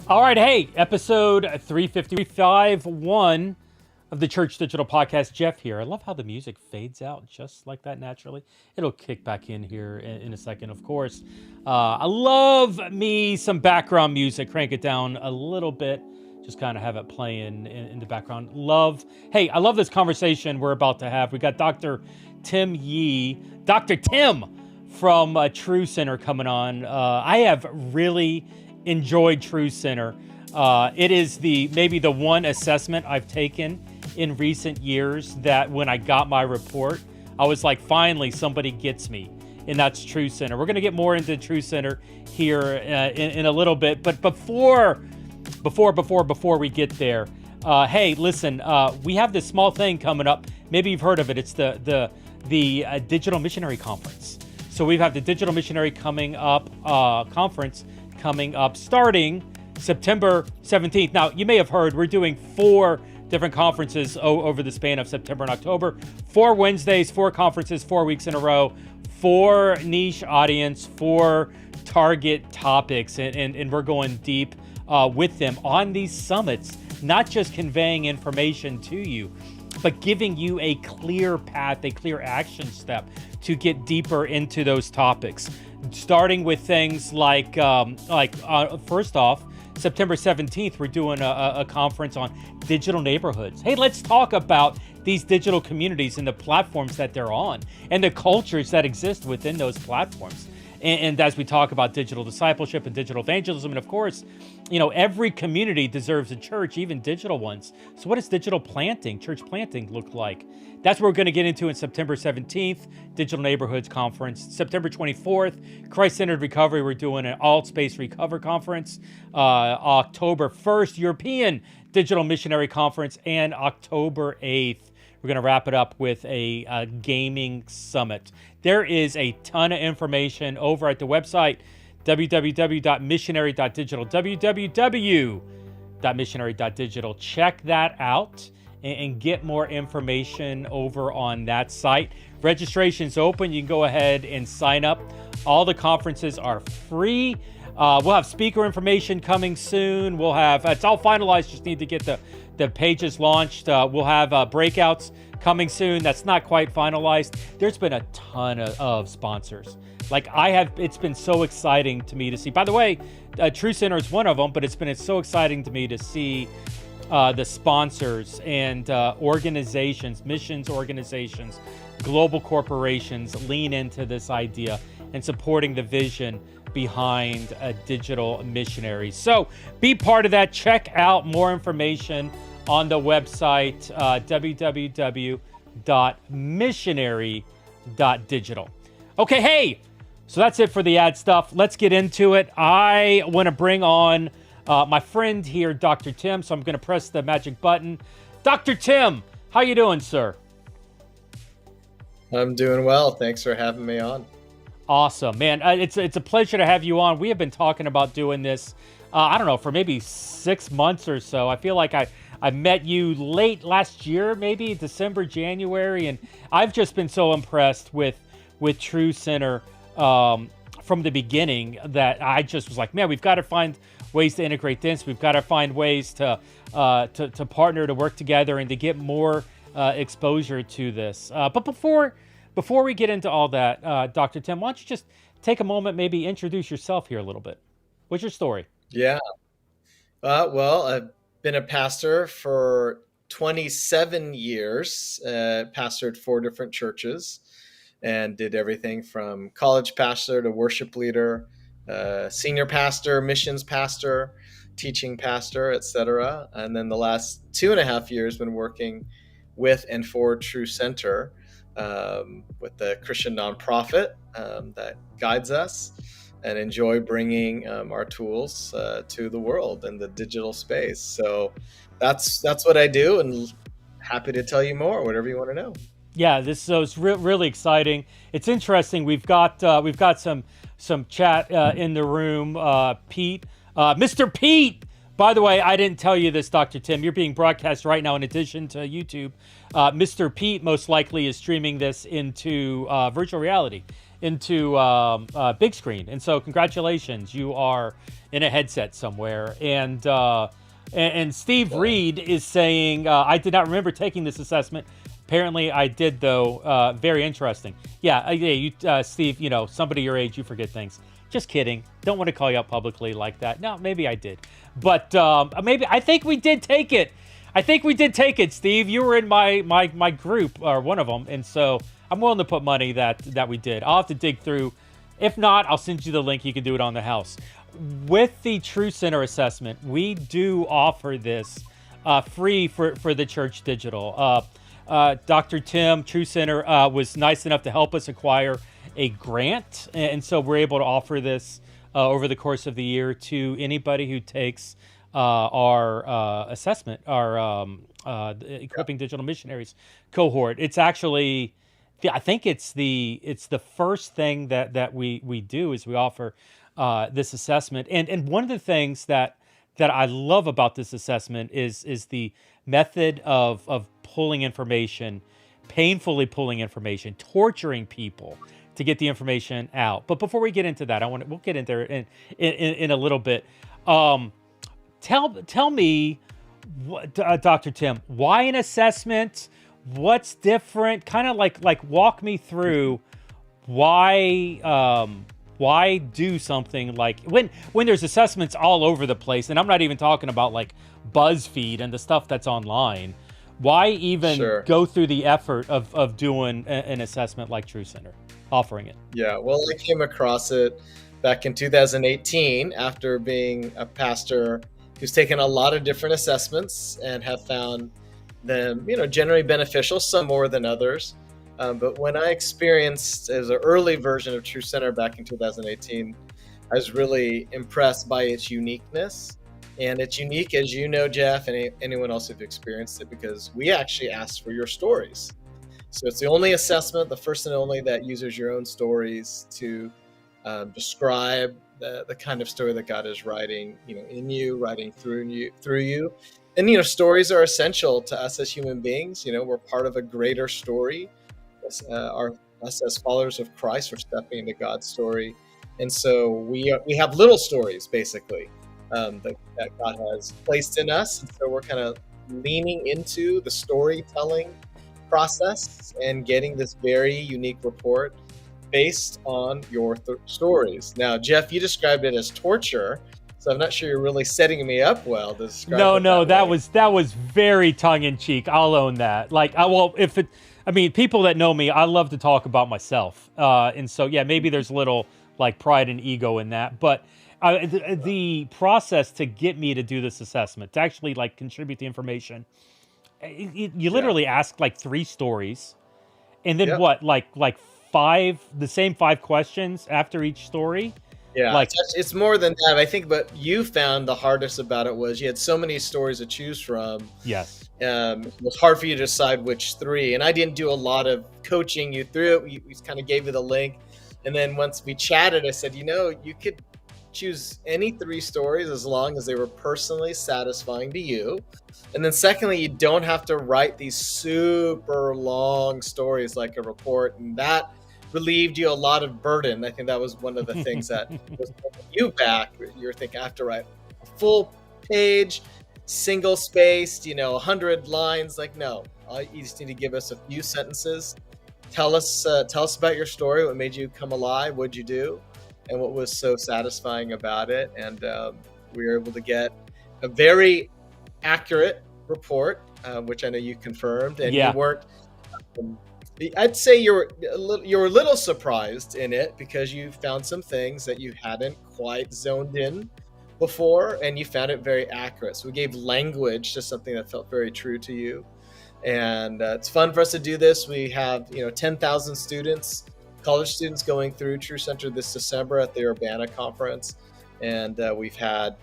All right, hey, episode 351 of the Church Digital Podcast. Jeff here. I love how the music fades out just like that naturally. It'll kick back in here in a second, of course. I love me some background music. Crank it down a little bit. Just kind of have it playing in the background. I love this conversation we're about to have. We got Dr. Tim from TruCenter coming on. I have really enjoyed TruCenter. It is maybe the one assessment I've taken in recent years that when I got my report, I was like, finally, somebody gets me, and that's TruCenter. We're going to get more into TruCenter here in a little bit, but before we get there, hey, listen, we have this small thing coming up. Maybe you've heard of it. It's the Digital Missionary Conference. So we have the Digital Missionary Conference coming up starting September 17th. Now, you may have heard we're doing 4 different conferences over the span of September and October. 4 Wednesdays, 4 conferences, 4 weeks in a row, 4 niche audience, 4 target topics, and we're going deep with them on these summits, not just conveying information to you, but giving you a clear path, a clear action step to get deeper into those topics. Starting with things like first off, September 17th, we're doing a conference on digital neighborhoods. Hey, let's talk about these digital communities and the platforms that they're on and the cultures that exist within those platforms. And as we talk about digital discipleship and digital evangelism, and of course, every community deserves a church, even digital ones. So what does digital planting, church planting look like? That's what we're going to get into in September 17th, Digital Neighborhoods Conference. September 24th, Christ-Centered Recovery. We're doing an All-Space Recover Conference. October 1st, European Digital Missionary Conference. And October 8th, we're going to wrap it up with a gaming summit. There is a ton of information over at the website, www.missionary.digital, www.missionary.digital. Check that out and get more information over on that site. Registration's open. You can go ahead and sign up. All the conferences are free. We'll have speaker information coming soon. It's all finalized. Just need to get the pages launched. We'll have breakouts coming soon. That's not quite finalized. There's been a ton of sponsors. It's been so exciting to me to see. By the way, TruCenter is one of them, but it's been so exciting to me to see the sponsors and organizations, missions organizations, global corporations lean into this idea and supporting the vision behind digital missionaries. So be part of that. Check out more information on the website, www.missionary.digital. Okay, hey, so that's it for the ad stuff. Let's get into it. I want to bring on my friend here, Dr. Tim, so I'm going to press the magic button. Dr. Tim, how you doing, sir? I'm doing well. Thanks for having me on. Awesome, man. It's a pleasure to have you on. We have been talking about doing this, I don't know, for maybe 6 months or so. I feel like I met you late last year, maybe December, January, and I've just been so impressed with TruCenter from the beginning that I just was like, man, we've got to find ways to integrate this. We've got to find ways to partner, to work together, and to get more exposure to this. But before we get into all that, Dr. Tim, why don't you just take a moment, maybe introduce yourself here a little bit. What's your story? Yeah. Well, I've been a pastor for 27 years, pastored 4 different churches, and did everything from college pastor to worship leader, senior pastor, missions pastor, teaching pastor, etc. And then the last 2.5 years been working with and for TruCenter, with the Christian nonprofit that guides us, and enjoy bringing our tools to the world in the digital space. So that's what I do, and happy to tell you more, whatever you want to know. Yeah, it's really exciting. It's interesting. We've got some chat in the room. Pete, Mr. Pete. By the way, I didn't tell you this, Dr. Tim. You're being broadcast right now in addition to YouTube. Mr. Pete most likely is streaming this into virtual reality big screen. And so congratulations, you are in a headset somewhere. And Steve Reed is saying, I did not remember taking this assessment. Apparently I did, though. Very interesting. Yeah, Steve, somebody your age, you forget things. Just kidding. Don't want to call you out publicly like that. No, maybe I did. But I think we did take it. Steve. You were in my group, or one of them. And so I'm willing to put money that we did. I'll have to dig through. If not, I'll send you the link. You can do it on the house. With the TruCenter assessment, we do offer this free for the Church Digital. Dr. Tim, TruCenter, was nice enough to help us acquire a grant, and so we're able to offer this over the course of the year to anybody who takes our assessment, our Equipping Digital Missionaries cohort. It's actually, I think it's the first thing that we do is we offer this assessment. And one of the things that I love about this assessment is the method of pulling information, painfully pulling information, torturing people to get the information out. But before we get into that, we'll get into there in a little bit. Tell me, Dr. Tim, why an assessment? What's different? Kind of like walk me through why do something like when there's assessments all over the place, and I'm not even talking about like BuzzFeed and the stuff that's online. Why even go through the effort of doing an assessment like TruCenter, offering it? Yeah, well, I came across it back in 2018 after being a pastor who's taken a lot of different assessments and have found them, generally beneficial, some more than others. But when I experienced as an early version of TruCenter back in 2018, I was really impressed by its uniqueness. And it's unique, as you know, Jeff, and anyone else who've experienced it, because we actually asked for your stories. So it's the only assessment, the first and only, that uses your own stories to describe the kind of story that God is writing, in you, writing through you. And, stories are essential to us as human beings. We're part of a greater story. Us as followers of Christ, we're stepping into God's story. And so we have little stories, basically, that God has placed in us. And so we're kind of leaning into the storytelling process and getting this very unique report based on your stories. Now, Jeff, you described it as torture, so I'm not sure you're really setting me up well to describe it. No, that was very tongue-in-cheek. I'll own that. People that know me, I love to talk about myself. And so, yeah, maybe there's a little like pride and ego in that. But the process to get me to do this assessment, to actually like contribute the information, you literally ask like 3 stories, and then the same 5 questions after each story. Yeah, it's more than that. I think what you found the hardest about it was you had so many stories to choose from. Yes. It was hard for you to decide which 3. And I didn't do a lot of coaching you through it. We kind of gave you the link. And then once we chatted, I said, you could choose any 3 stories as long as they were personally satisfying to you. And then secondly, you don't have to write these super long stories like a report. And that relieved you a lot of burden. I think that was one of the things that was holding you back. You're thinking, I have to write a full page, single spaced, 100 lines. Like, no, you just need to give us a few sentences. Tell us about your story. What made you come alive? What'd you do? And what was so satisfying about it? And we were able to get a very accurate report, which I know you confirmed. And you weren't. I'd say you were a little surprised in it because you found some things that you hadn't quite zoned in before, and you found it very accurate. So we gave language to something that felt very true to you. And it's fun for us to do this. We have 10,000 students, college students, going through TruCenter this December at the Urbana conference, and we've had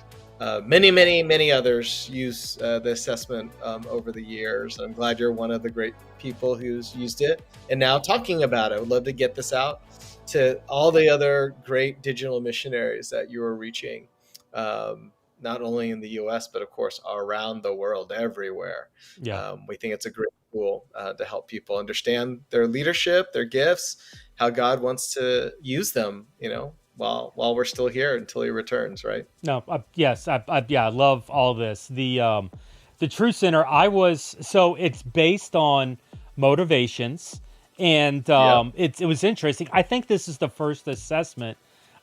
many others use the assessment over the years. I'm glad you're one of the great people who's used it and now talking about it. I would love to get this out to all the other great digital missionaries that you are reaching, not only in the US, but of course around the world, everywhere. We think it's a great tool to help people understand their leadership, their gifts, how God wants to use them, while we're still here until he returns, right? No, yes, yeah, I love all this. The True Center, so it's based on motivations, and Yep. it was interesting. I think this is the first assessment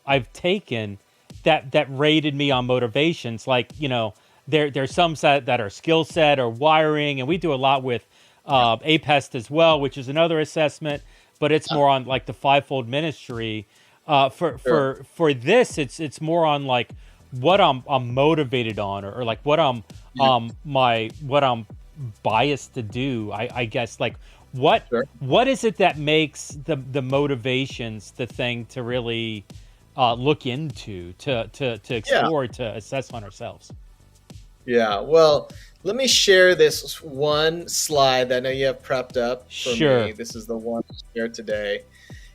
I've taken that rated me on motivations. Like, there's some set that are skill set or wiring, and we do a lot with APEST as well, which is another assessment, but it's more on like the fivefold ministry. Sure. For this, it's more on like what I'm motivated on, or like what I'm Yeah. what I'm biased to do. I guess, like what Sure. what is it that makes the motivations the thing to really look into, to Yeah. explore, to assess on ourselves. Yeah. Well, let me share this one slide that I know you have prepped up for me. Sure. This is the one to share today.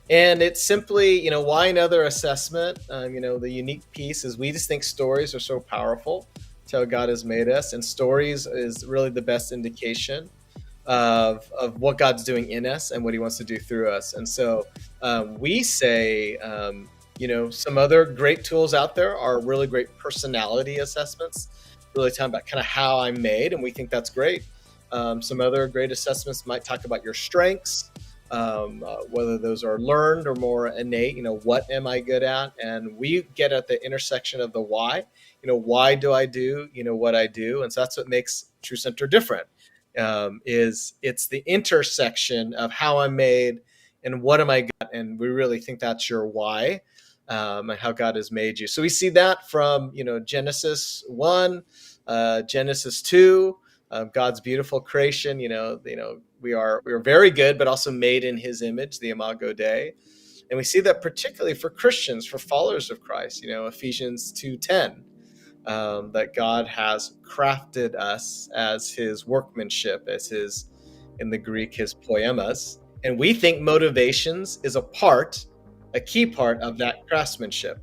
And it's simply, why another assessment? The unique piece is we just think stories are so powerful to how God has made us. And stories is really the best indication of what God's doing in us and what he wants to do through us. And so we say, some other great tools out there are really great personality assessments, really talking about kind of how I'm made. And we think that's great. Some other great assessments might talk about your strengths, whether those are learned or more innate. What am I good at? And we get at the intersection of the why. Why do I do what I do? And so that's what makes TruCenter different. Is it's the intersection of how I'm made and what am I good at, and we really think that's your why, and how God has made you. So we see that from Genesis 1, Genesis 2. God's beautiful creation. We are very good, but also made in his image, the imago Dei. And we see that particularly for Christians, for followers of Christ, Ephesians 2:10, that God has crafted us as his workmanship, as his, in the Greek, his poemas. And we think motivations is a key part of that craftsmanship.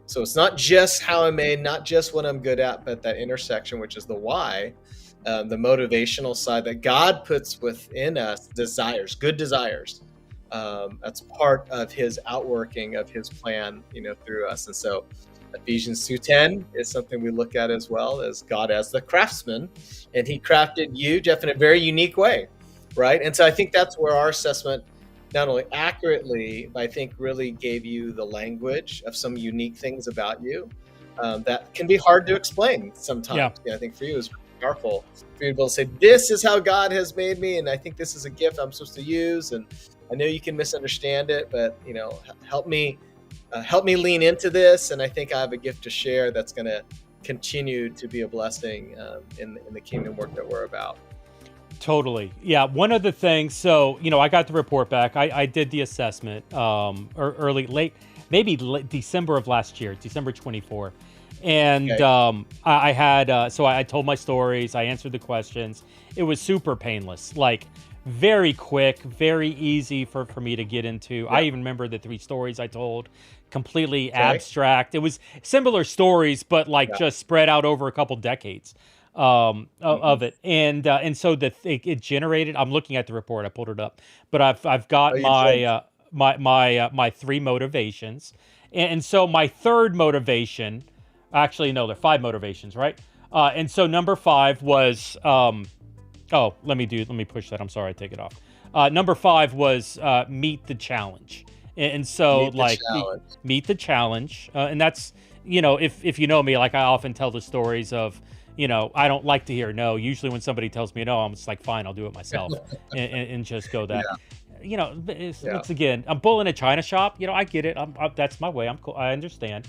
So it's not just how I'm made, not just what I'm good at, but that intersection, which is the why. The motivational side that God puts within us, desires, good desires. That's part of his outworking of his plan, through us. And so Ephesians 2:10 is something we look at as well, as God as the craftsman, and he crafted you, Jeff, in a very unique way, right? And so I think that's where our assessment not only accurately, but I think really gave you the language of some unique things about you that can be hard to explain sometimes. Yeah. I think for you is powerful for you to be able to say, this is how God has made me, and I think this is a gift I'm supposed to use, and I know you can misunderstand it, but help me lean into this, and I think I have a gift to share that's going to continue to be a blessing in the kingdom work that we're about. Totally. Yeah. One of the things, so, I got the report back. I did the assessment late December of last year, December 24. And Okay. I had, so I told my stories, I answered the questions. It was super painless, like very quick, very easy for me to get into. Yep. I even remember the 3 stories I told, completely Okay. abstract. It was similar stories, but like Yeah. just spread out over a couple decades of it. And so it generated, I'm looking at the report, I pulled it up, but I've got Oh, you did. my 3 motivations. And so my third motivation, actually, no, there are 5 motivations, right? And so number 5 was, let me push that. I'm sorry, I take it off. Number 5 was meet the challenge. And so Meet the like challenge. meet the challenge. And that's, if you know me, like I often tell the stories of, I don't like to hear no. Usually when somebody tells me no, I'm just like, fine, I'll do it myself and just go that. It's again, I'm bull in a china shop. I get it. That's my way. I'm cool. I understand.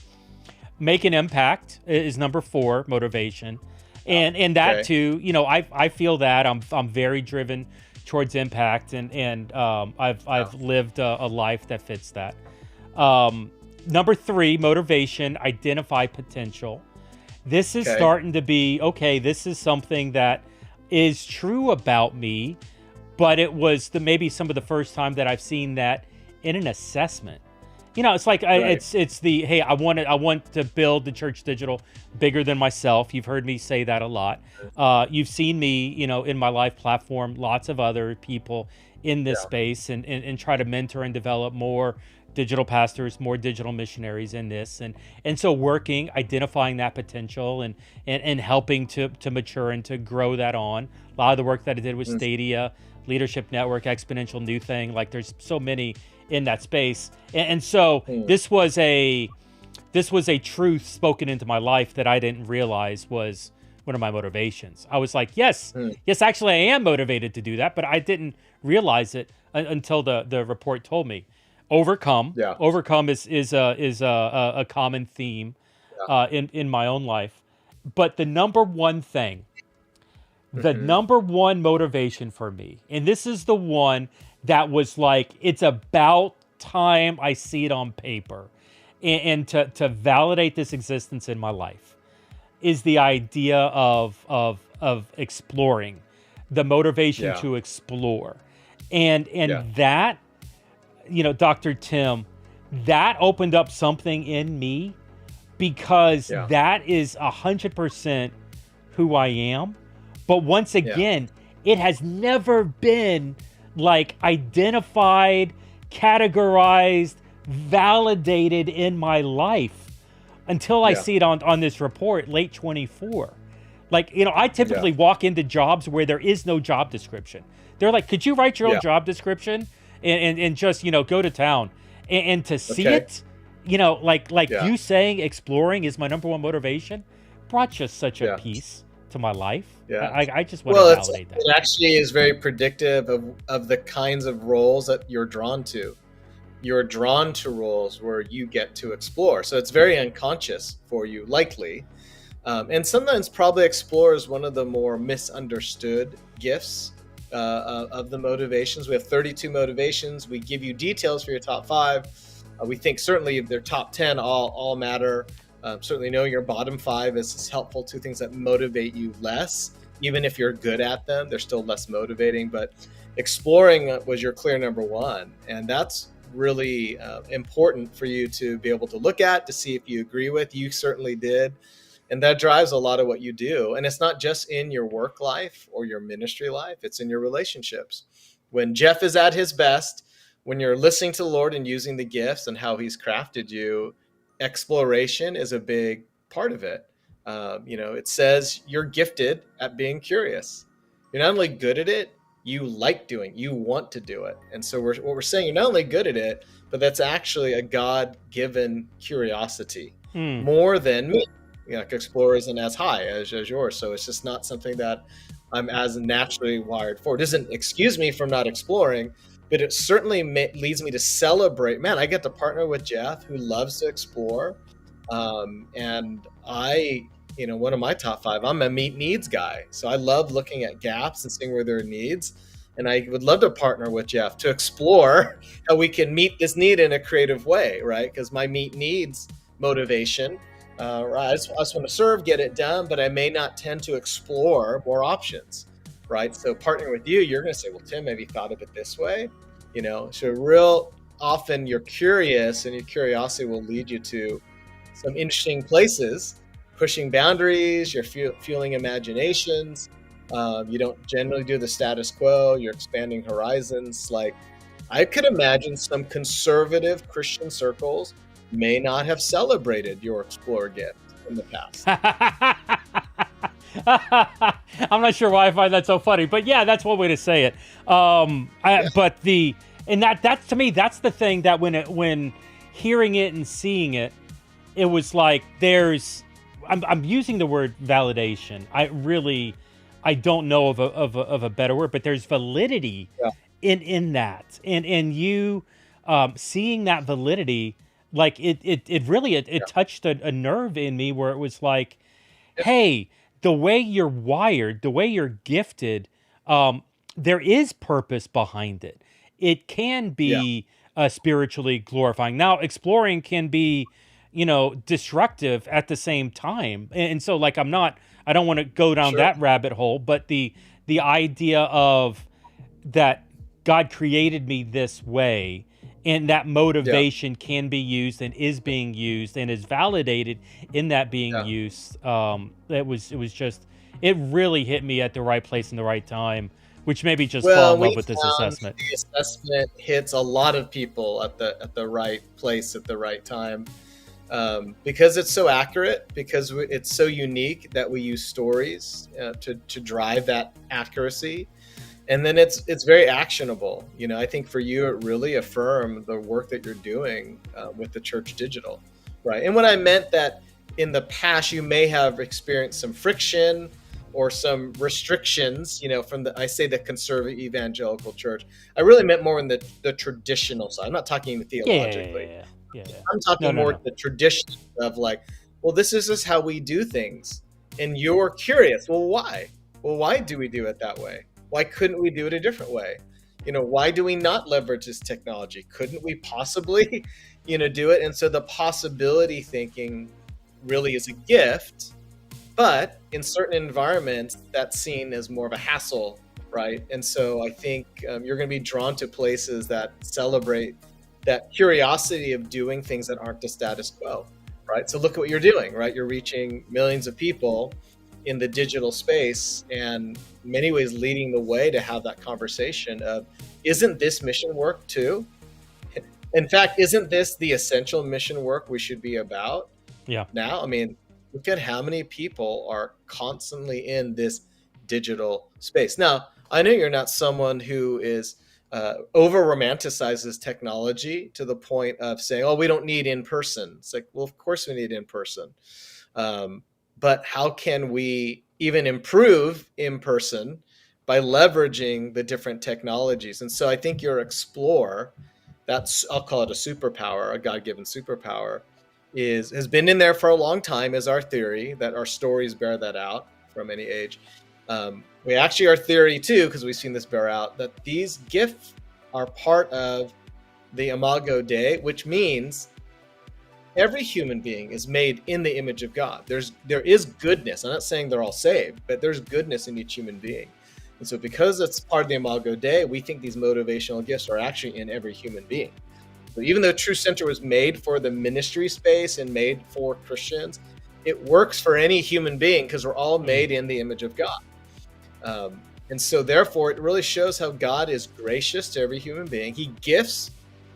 Make an impact is number 4 motivation, and that Okay. too. I feel that I'm very driven towards impact, and I've lived a life that fits that. Number 3 motivation, identify potential. This is Okay. starting to be okay. This is something that is true about me, but it was maybe some of the first time that I've seen that in an assessment. It's like Right. it's the, hey, I want to build the church digital bigger than myself. You've heard me say that a lot. You've seen me, in my life platform, lots of other people in this Yeah. space, and try to mentor and develop more digital pastors, more digital missionaries in this, and so working, identifying that potential, and helping to mature and to grow that on. A lot of the work that I did with Mm. Stadia, Leadership Network, Exponential New Thing, like there's so many in that space. And so Mm. this was a truth spoken into my life that I didn't realize was one of my motivations. I was like, yes, Mm. yes, actually I am motivated to do that, but I didn't realize it until the report told me. Overcome. Yeah. Overcome is a common theme Yeah. in my own life. But the number one thing, the Hmm. number one motivation for me, and this is the one that was like, it's about time I see it on paper, and to validate this existence in my life, is the idea of exploring, the motivation Yeah. to explore. And Yeah. that, Dr. Tim, that opened up something in me, because Yeah. that is 100% who I am. But once Yeah. again, it has never been like identified, categorized, validated in my life until I Yeah. see it on this report, late 24. Like, I Yeah. typically walk into jobs where there is no job description. They're like, could you write your own Yeah. job description and just, go to town? And to see Okay. it, like Yeah. you saying exploring is my number one motivation, brought just such a Yeah. peace to my life. Yeah. I just want Well, to it's validate that. it actually is very predictive of the kinds of roles that you're drawn to. You're drawn to roles where you get to explore. So it's very unconscious for you, likely. And sometimes probably explore is one of the more misunderstood gifts of the motivations. We have 32 motivations. We give you details for your top 5. We think certainly their top 10 all matter. Certainly knowing your bottom 5 is helpful to things that motivate you less. Even if you're good at them, they're still less motivating. But exploring was your clear number 1. And that's really important for you to be able to look at, to see if you agree with. You certainly did. And that drives a lot of what you do. And it's not just in your work life or your ministry life, it's in your relationships. When Jeff is at his best, when you're listening to the Lord and using the gifts and how he's crafted you, exploration is a big part of it. It says you're gifted at being curious. You're not only good at it, you like doing, you want to do it. And so what we're saying, you're not only good at it, but that's actually a God-given curiosity, Hmm. more than me. Like Explorer isn't as high as yours, so it's just not something that I'm as naturally wired for. It doesn't excuse me from not exploring, but it certainly leads me to celebrate. Man, I get to partner with Jeff, who loves to explore, and one of my top 5, I'm a meet needs guy, so I love looking at gaps and seeing where there are needs, and I would love to partner with Jeff to explore how we can meet this need in a creative way, right? Because my meet needs motivation. Right. I just want to serve, get it done, but I may not tend to explore more options, right? So partnering with you, you're going to say, well, Tim, have you thought of it this way? So real often you're curious, and your curiosity will lead you to some interesting places, pushing boundaries, you're fueling imaginations. You don't generally do the status quo, you're expanding horizons. Like, I could imagine some conservative Christian circles may not have celebrated your Explorer gift in the past. I'm not sure why I find that so funny, but yeah, that's one way to say it. But that's to me, that's the thing that when hearing it and seeing it, it was like I'm using the word validation. I don't know of a better word, but there's validity Yeah. in that, and you seeing that validity. Like it really touched a nerve in me, where it was like, hey, the way you're wired, the way you're gifted, there is purpose behind it. It can be spiritually glorifying. Now, exploring can be, destructive at the same time. And so, like, I don't want to go down Sure. that rabbit hole, but the idea of that God created me this way, and that Yeah. motivation can be used and is being used and is validated in that being Yeah. used. It was just, it really hit me at the right place in the right time, which made me just fall Well, in love we with this found assessment. the assessment hits a lot of people at the right place at the right time, because it's so accurate, because it's so unique that we use stories to drive that accuracy, and then it's very actionable. I think for you, it really affirmed the work that you're doing with the church digital, right? And when I meant that in the past you may have experienced some friction or some restrictions, from I say the conservative evangelical church, I really meant more in the traditional side. I'm not talking Yeah, yeah, yeah, theologically. yeah, yeah, yeah. I'm No, talking no, more no. the tradition of like, well, this is just how we do things. And you're curious, well, why? Well, why do we do it that way? Why couldn't we do it a different way? Why do we not leverage this technology? Couldn't we possibly, do it? And so the possibility thinking really is a gift, but in certain environments, that's seen as more of a hassle, right? And so I think you're going to be drawn to places that celebrate that curiosity of doing things that aren't the status quo, right? So look at what you're doing, right? You're reaching millions of people in the digital space, and in many ways leading the way to have that conversation of, isn't this mission work too? In fact, isn't this the essential mission work we should be about Yeah. now? I mean, look at how many people are constantly in this digital space. Now, I know you're not someone who is over romanticizes technology to the point of saying, oh, we don't need in person. It's like, well, of course we need in person. But how can we even improve in person by leveraging the different technologies? And so I think your explore, I'll call it a superpower, a God-given superpower, has been in there for a long time, is our theory, that our stories bear that out from any age. We actually, our theory too, because we've seen this bear out, that these gifts are part of the imago Dei, which means every human being is made in the image of God. There is goodness. I'm not saying they're all saved, but there's goodness in each human being. And so because it's part of the imago Dei, we think these motivational gifts are actually in every human being. So even though TruCenter was made for the ministry space and made for Christians, it works for any human being because we're all made in the image of God. And so therefore, it really shows how God is gracious to every human being. He gifts,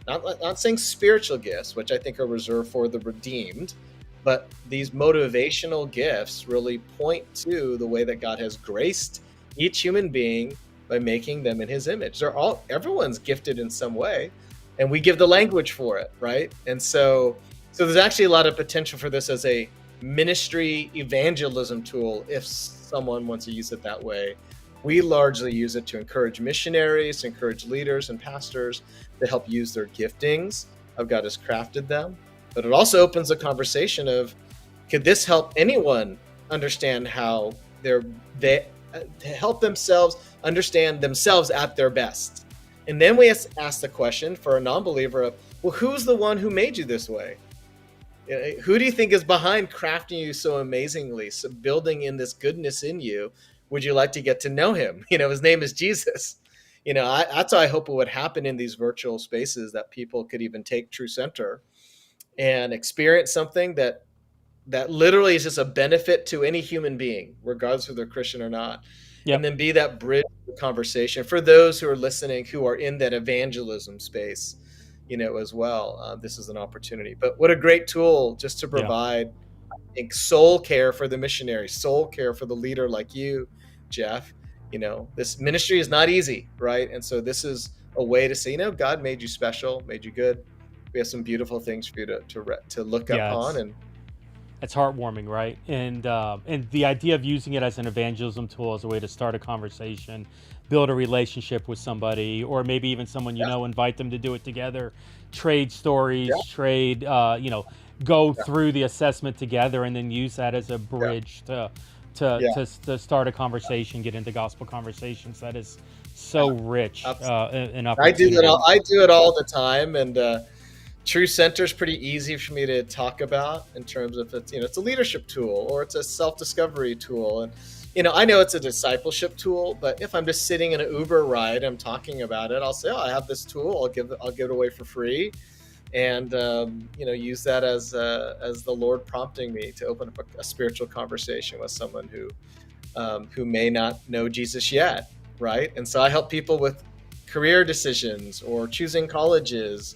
not saying spiritual gifts, which I think are reserved for the redeemed, but these motivational gifts really point to the way that God has graced each human being by making them in his image. Everyone's gifted in some way, and we give the language for it, right? And so there's actually a lot of potential for this as a ministry evangelism tool if someone wants to use it that way. We largely use it to encourage missionaries, encourage leaders and pastors to help use their giftings, how God has crafted them. But it also opens a conversation of, could this help anyone understand how they to help themselves understand themselves at their best? And then we ask the question for a non-believer of, well, who's the one who made you this way? Who do you think is behind crafting you so amazingly, so building in this goodness in you? Would you like to get to know him? His name is Jesus. That's how I hope it would happen in these virtual spaces, that people could even take TruCenter and experience something that literally is just a benefit to any human being, regardless if they're Christian or not. Yep. And then be that bridge conversation for those who are listening, who are in that evangelism space, as well. This is an opportunity. But what a great tool just to provide, I think, soul care for the missionary, soul care for the leader like you, Jeff. This ministry is not easy, right? And so this is a way to say, God made you special, made you good. We have some beautiful things for you to look upon. And it's heartwarming, right? And the idea of using it as an evangelism tool, as a way to start a conversation, build a relationship with somebody, or maybe even someone invite them to do it together, trade stories, go through the assessment together, and then use that as a bridge to start a conversation, get into gospel conversations. That is so rich. An opportunity. I do it all the time, and TruCenter is pretty easy for me to talk about in terms of it's a leadership tool or it's a self-discovery tool. And, I know it's a discipleship tool, but if I'm just sitting in an Uber ride, I'm talking about it, I'll say, oh, I have this tool, I'll give it away for free. And, use that as the Lord prompting me to open up a spiritual conversation with someone who may not know Jesus yet. Right. And so I help people with career decisions or choosing colleges,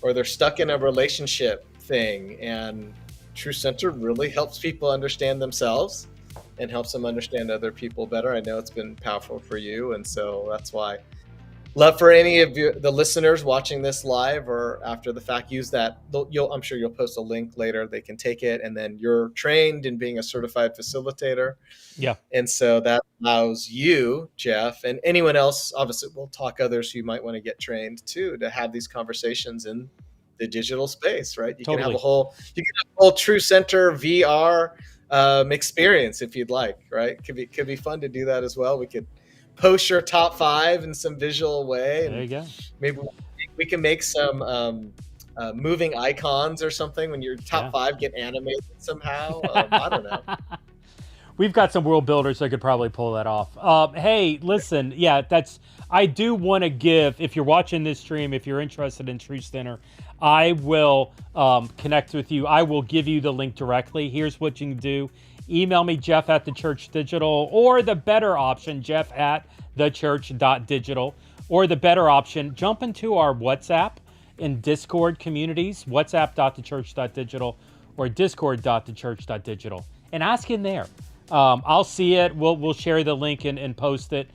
or they're stuck in a relationship thing. And TruCenter really helps people understand themselves and helps them understand other people better. I know it's been powerful for you. And so that's why love for any of you, the listeners watching this live or after the fact, use that. I'm sure you'll post a link later. They can take it. And then you're trained in being a certified facilitator. Yeah. And so that allows you, Jeff, and anyone else, obviously we'll talk others who might want to get trained too, to have these conversations in the digital space, right? You can have a whole TruCenter VR experience if you'd like, right? Could be fun to do that as well. We could post your top 5 in some visual way. And there you go. Maybe we can make some moving icons or something when your top 5 get animated somehow. I don't know. We've got some world builders that could probably pull that off. Hey, listen, I do want to give, if you're watching this stream, if you're interested in TruCenter, I will connect with you. I will give you the link directly. Here's what you can do. Email me, Jeff at thechurch.digital, or the better option, Jeff at thechurch.digital, or the better option, jump into our WhatsApp and Discord communities, whatsapp.thechurch.digital or discord.thechurch.digital, and ask in there. I'll see it. We'll share the link and post it.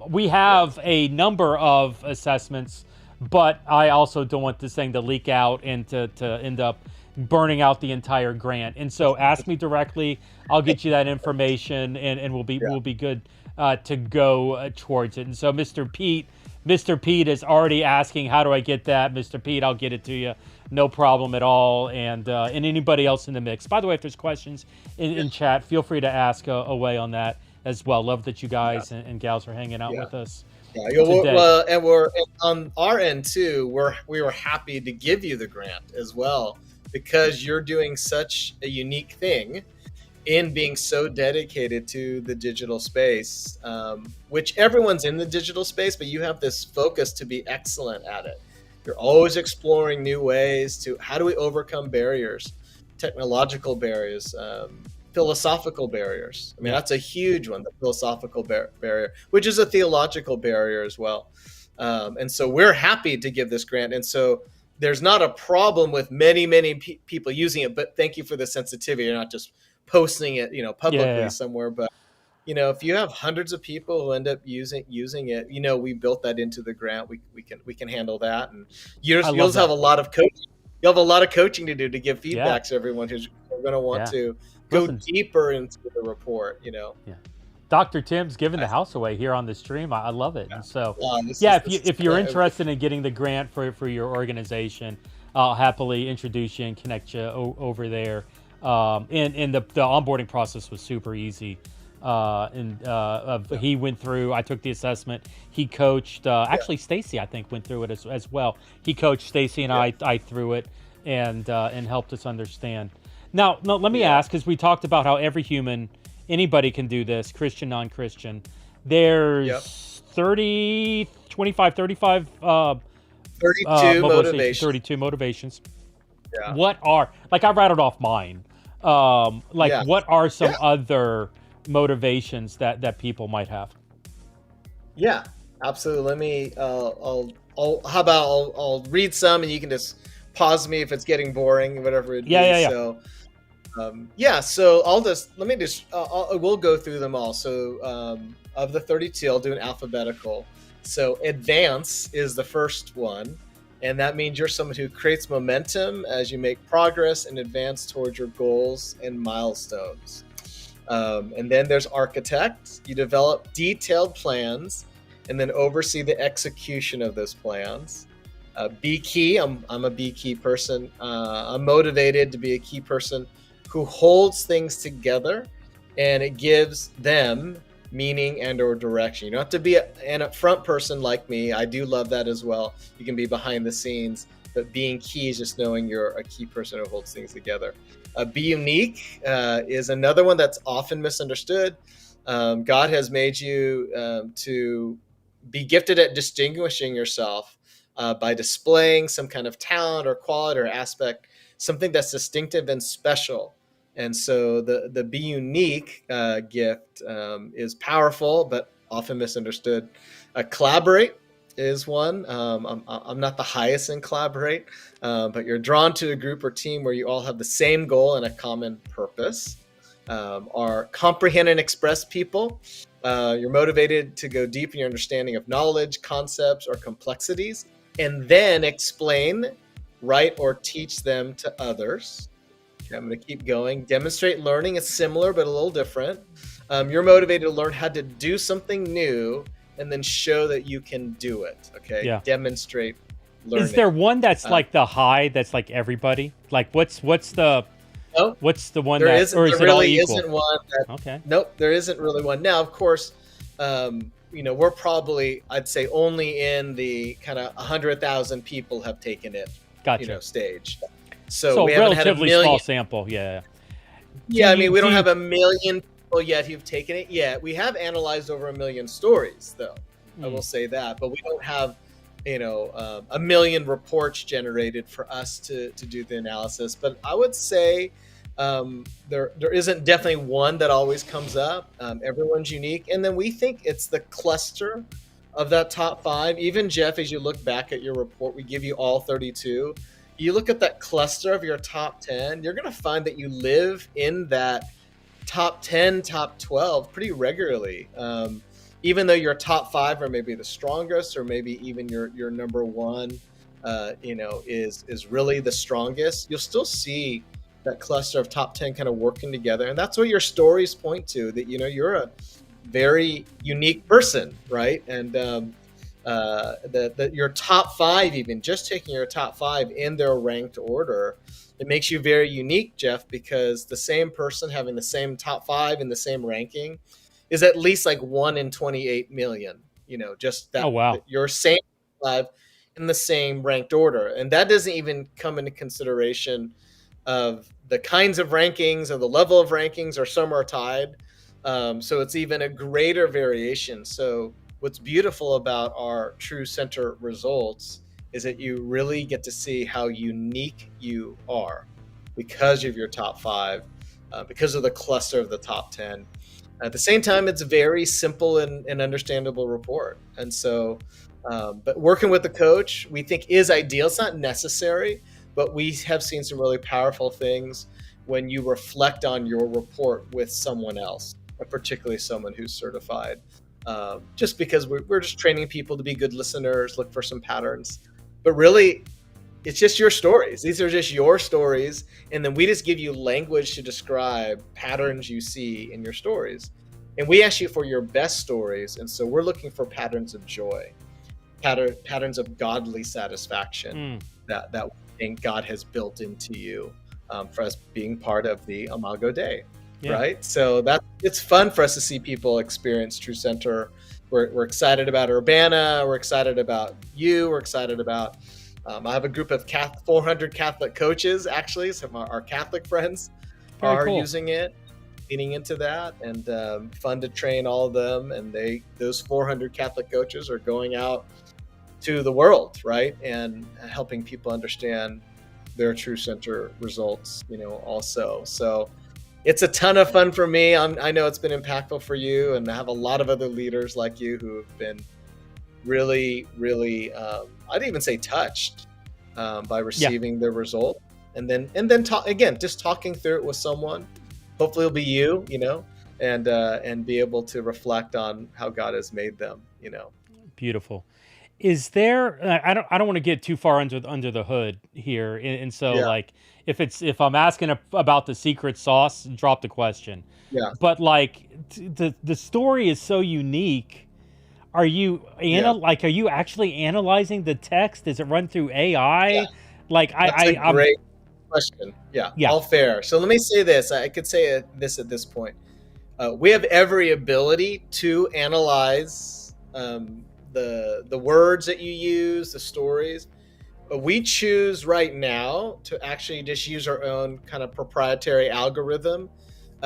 We have a number of assessments, but I also don't want this thing to leak out and to end up burning out the entire grant. And so ask me directly. I'll get you that information, and we'll be good to go towards it. And so Mr. Pete is already asking, how do I get that? Mr. Pete, I'll get it to you. No problem at all. And anybody else in the mix. By the way, if there's questions in chat, feel free to ask away on that as well. Love that you guys and gals are hanging out with us. Yeah, and we're on our end too. We were happy to give you the grant as well, because you're doing such a unique thing in being so dedicated to the digital space, which everyone's in the digital space, but you have this focus to be excellent at it. You're always exploring new ways to, how do we overcome barriers, technological barriers, philosophical barriers. I mean, that's a huge one, the philosophical barrier, which is a theological barrier as well. And so we're happy to give this grant. And so there's not a problem with many people using it, but thank you for the sensitivity. You're not just posting it, publicly somewhere, but if you have hundreds of people who end up using it, we built that into the grant. We can handle that, and you'll have a lot of coaching. You'll have a lot of coaching to do to give feedback to everyone who's going to want to go deeper into the report. Yeah. Dr. Tim's giving the house away here on the stream. I love it. And so, if you're interested in getting the grant for your organization, I'll happily introduce you and connect you over there. And the onboarding process was super easy. He went through, I took the assessment. He coached, actually Stacy, I think, went through it as well. He coached Stacy and I through it and helped us understand. Now let me ask, because we talked about how every human, anybody can do this, Christian, non-Christian. There's 32 motivations. Yeah. What are, I rattled off mine. What are some other motivations that people might have? Yeah, absolutely. Let me, I'll read some and you can just pause me if it's getting boring, whatever it is. So, so we'll go through them all. So, of the 32, I'll do an alphabetical. So advance is the first one. And that means you're someone who creates momentum as you make progress and advance towards your goals and milestones. And then there's architect. You develop detailed plans and then oversee the execution of those plans. Be key. I'm a be key person. I'm motivated to be a key person who holds things together, and it gives them meaning and or direction. You don't have to be an upfront person like me. I do love that as well. You can be behind the scenes, but being key is just knowing you're a key person who holds things together. Be unique is another one that's often misunderstood. God has made you to be gifted at distinguishing yourself by displaying some kind of talent or quality or aspect, something that's distinctive and special. And so the be unique gift is powerful, but often misunderstood. Collaborate is one. I'm not the highest in collaborate, but you're drawn to a group or team where you all have the same goal and a common purpose. Are comprehend and express people. You're motivated to go deep in your understanding of knowledge, concepts, or complexities, and then explain, write, or teach them to others. Okay, I'm going to keep going. Demonstrate learning is similar, but a little different. You're motivated to learn how to do something new and then show that you can do it. Okay. Yeah. Demonstrate learning. Is there one that's like the high, that's like everybody? Like what's the no, one there that, isn't, or is there it all really equal? isn't one that, Okay. Nope, there isn't really one. Now, of course, we're probably, I'd say, only in the kind of 100,000 people have taken it, Gotcha. stage. So we haven't had a relatively million. small sample. Yeah. Yeah, I mean, we don't you- have a million people yet who've taken it yet. We have analyzed over 1 million stories, though. I will say that, but we don't have, a million reports generated for us to do the analysis. But I would say there isn't definitely one that always comes up. Everyone's unique, and then we think it's the cluster of that top 5. Even Jeff, as you look back at your report, we give you all 32. You look at that cluster of your top 10, you're going to find that you live in that top 10, top 12 pretty regularly. Even though your top 5 are maybe the strongest, or maybe even your number 1, is really the strongest, you'll still see that cluster of top 10 kind of working together. And that's what your stories point to, that, you're a very unique person, right? And that your top 5, even just taking your top 5 in their ranked order, it makes you very unique, Jeff, because the same person having the same top 5 in the same ranking is at least like 1 in 28 million, just that. Oh, wow. That your same 5 in the same ranked order. And that doesn't even come into consideration of the kinds of rankings or the level of rankings, or some are tied. So it's even a greater variation. So what's beautiful about our TruCenter results is that you really get to see how unique you are because of your top 5, because of the cluster of the top 10. At the same time, it's a very simple and understandable report. And so, but working with the coach, we think is ideal. It's not necessary, but we have seen some really powerful things when you reflect on your report with someone else, particularly someone who's certified. Just because we're just training people to be good listeners, look for some patterns. But really, it's just your stories. These are just your stories. And then we just give you language to describe patterns you see in your stories. And we ask you for your best stories. And so we're looking for patterns of joy, patterns of godly satisfaction that we think God has built into you for us being part of the Imago Day. Yeah. Right? So it's fun for us to see people experience TruCenter. We're excited about Urbana. We're excited about you. We're excited about, I have a group of 400 Catholic coaches, actually. Some of our Catholic friends are using it, leaning into that, and fun to train all of them. And those 400 Catholic coaches are going out to the world, right? And helping people understand their TruCenter results, also. So it's a ton of fun for me. I know it's been impactful for you, and I have a lot of other leaders like you who have been really, really, I'd even say touched by receiving the result, and then talk again, just talking through it with someone. Hopefully, it'll be you, and be able to reflect on how God has made them, Beautiful. Is there? I don't want to get too far under the hood here, and so like if I'm asking about the secret sauce, drop the question. Yeah. But like the story is so unique. Are you are you actually analyzing the text? Does it run through AI? Yeah. Like That's a great question. Yeah, all fair. So let me say this. I could say this at this point. We have every ability to analyze the words that you use, the stories. We choose right now to actually just use our own kind of proprietary algorithm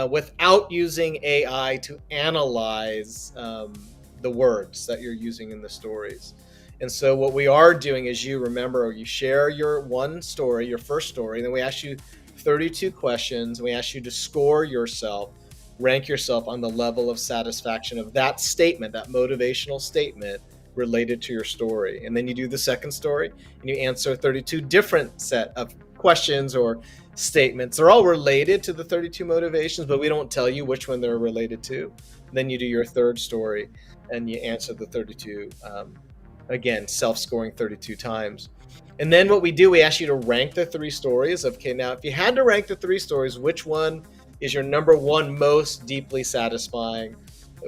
without using AI to analyze the words that you're using in the stories. And so what we are doing is, you remember, you share your one story, your first story, and then we ask you 32 questions, and we ask you to score yourself, rank yourself on the level of satisfaction of that statement, that motivational statement related to your story. And then you do the second story and you answer 32 different set of questions or statements. They're all related to the 32 motivations, but we don't tell you which one they're related to. Then you do your third story and you answer the 32, again, self-scoring 32 times. And then what we do, we ask you to rank the three stories. Okay, now if you had to rank the three stories, which one is your number one most deeply satisfying?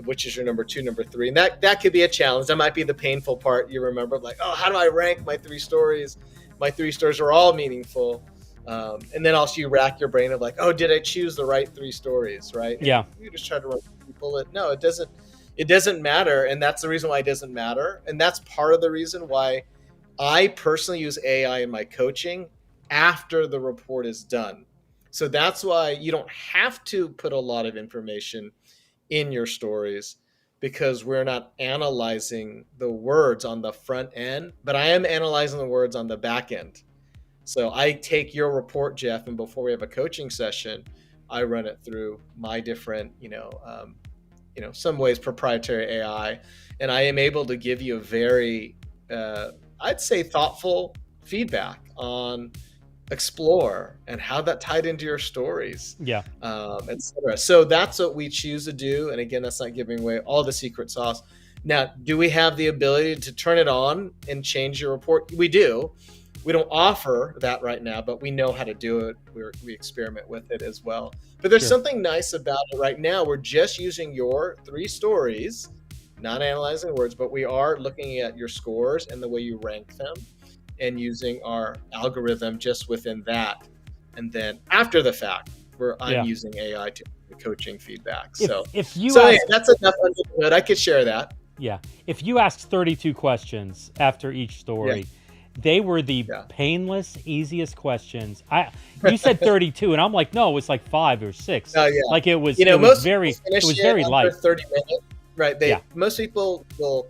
Which is your number two, number three? And that could be a challenge. That might be the painful part. You remember, like, oh, how do I rank my three stories? My three stories are all meaningful. And then also you rack your brain of like, oh, did I choose the right three stories, right? And Yeah. you just try to run people. No, it doesn't. It doesn't matter. And that's the reason why it doesn't matter. And that's part of the reason why I personally use AI in my coaching after the report is done. So that's why you don't have to put a lot of information in your stories, because we're not analyzing the words on the front end, but I am analyzing the words on the back end. So I take your report, Jeff, and before we have a coaching session, I run it through my different, some ways proprietary AI, and I am able to give you a very, I'd say, thoughtful feedback on explore and how that tied into your stories, etc. So that's what we choose to do. And again, that's not giving away all the secret sauce. Now, do we have the ability to turn it on and change your report? We do. We don't offer that right now, but we know how to do it. We experiment with it as well. But there's something nice about it right now. We're just using your three stories, not analyzing words, but we are looking at your scores and the way you rank them, and using our algorithm just within that. And then after the fact, I'm using AI to coaching feedback. If you that's enough understood. I could share that. Yeah. If you asked 32 questions after each story, they were the painless, easiest questions. You said 32, and I'm like, no, it was like 5 or 6. Like it was very light. 30 minutes, right? Most people will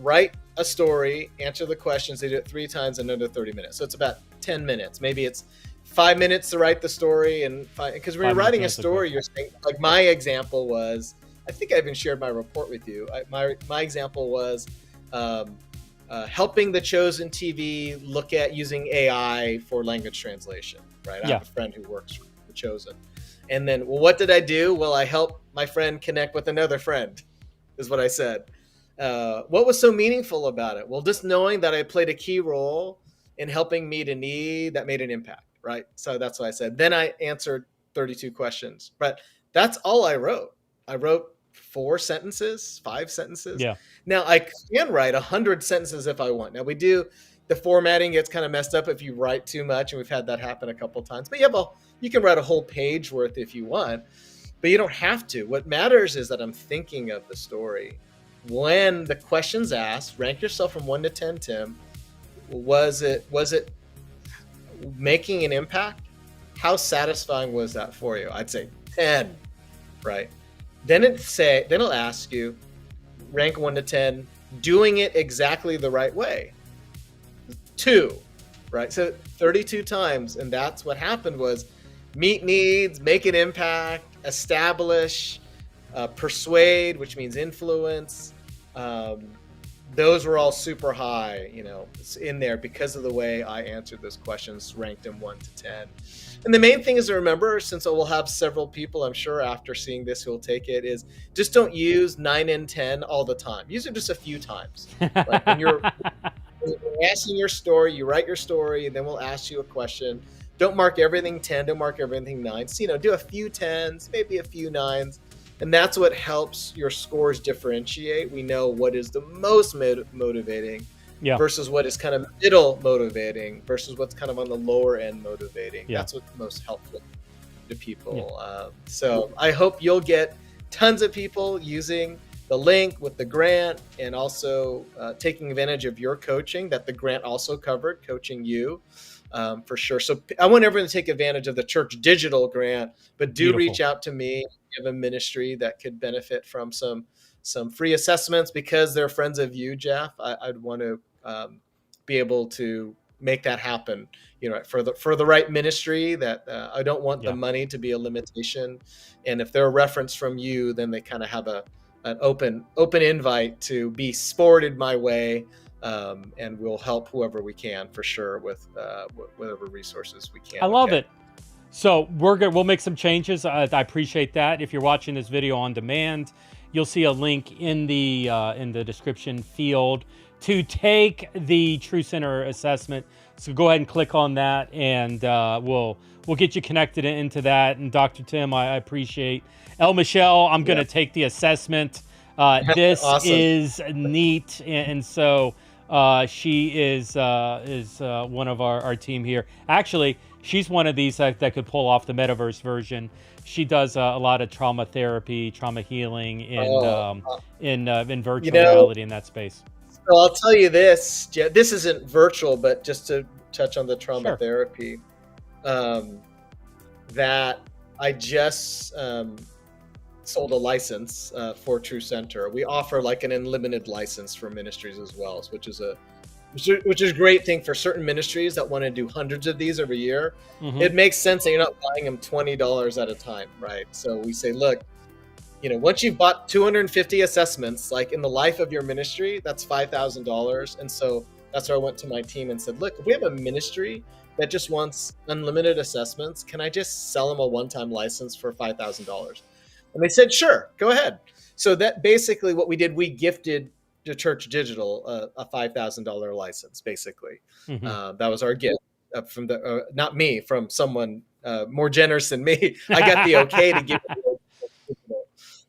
write a story, answer the questions. They do it 3 times in under 30 minutes. So it's about 10 minutes. Maybe it's 5 minutes to write the story, and because when you're writing a story, you're saying, like my example was, I think I even shared my report with you. My example was helping the Chosen TV look at using AI for language translation, right? I have a friend who works for the Chosen. And then, well, what did I do? Well, I helped my friend connect with another friend, is what I said. What was so meaningful about it? Well, just knowing that I played a key role in helping meet a need that made an impact, right? So that's what I said. Then I answered 32 questions, but that's all I wrote. I wrote 4 sentences, 5 sentences. Yeah. Now I can write 100 sentences if I want. Now the formatting gets kind of messed up if you write too much, and we've had that happen a couple of times. But you can write a whole page worth if you want, but you don't have to. What matters is that I'm thinking of the story. When the question's asked, rank yourself from 1 to 10, Tim. Was it making an impact? How satisfying was that for you? I'd say 10, right? Then it'll ask you, rank 1 to 10, doing it exactly the right way. 2, right? So 32 times, and that's what happened was meet needs, make an impact, establish, persuade, which means influence. Those were all super high, in there because of the way I answered those questions, ranked them 1 to 10. And the main thing is to remember, since we'll have several people, I'm sure, after seeing this who will take it, is just don't use 9 and 10 all the time. Use it just a few times. Like when you're asking your story, you write your story, and then we'll ask you a question. Don't mark everything 10, don't mark everything 9. So, do a few 10s, maybe a few 9s. And that's what helps your scores differentiate. We know what is the most motivating versus what is kind of middle motivating versus what's kind of on the lower end motivating. That's what's most helpful to people. So I hope you'll get tons of people using the link with the grant, and also taking advantage of your coaching that the grant also covered, coaching you for sure. So I want everyone to take advantage of the Church Digital grant, but do Beautiful. reach out to me. You have a ministry that could benefit from some free assessments because they're friends of you, Jeff. I'd want to be able to make that happen, for the right ministry. That I don't want the Yeah. money to be a limitation, and if they're a reference from you, then they kind of have an open invite to be forwarded my way, and we'll help whoever we can for sure with whatever resources we can. I love it. So we'll make some changes. I appreciate that. If you're watching this video on demand, you'll see a link in the description field to take the TruCenter assessment. So go ahead and click on that, and we'll get you connected into that. And Dr. Tim, I appreciate. Michelle, I'm going to take the assessment. This Awesome. is neat, and so she is one of our team here. Actually, she's one of these that could pull off the metaverse version. She does a lot of trauma therapy, trauma healing in virtual reality in that space. So I'll tell you this, Jeff, this isn't virtual, but just to touch on the trauma therapy, that I just sold a license for TruCenter. We offer like an unlimited license for ministries as well, which is a great thing for certain ministries that want to do hundreds of these every year. Mm-hmm. It makes sense that you're not buying them $20 at a time, right? So we say, look, once you've bought 250 assessments, like in the life of your ministry, that's $5,000. And so that's where I went to my team and said, look, if we have a ministry that just wants unlimited assessments, can I just sell them a one-time license for $5,000? And they said, sure, go ahead. So that basically what we did, we gifted the Church Digital a $5,000 license, basically. Mm-hmm. That was our gift from not me, from someone more generous than me. I got the okay to give it.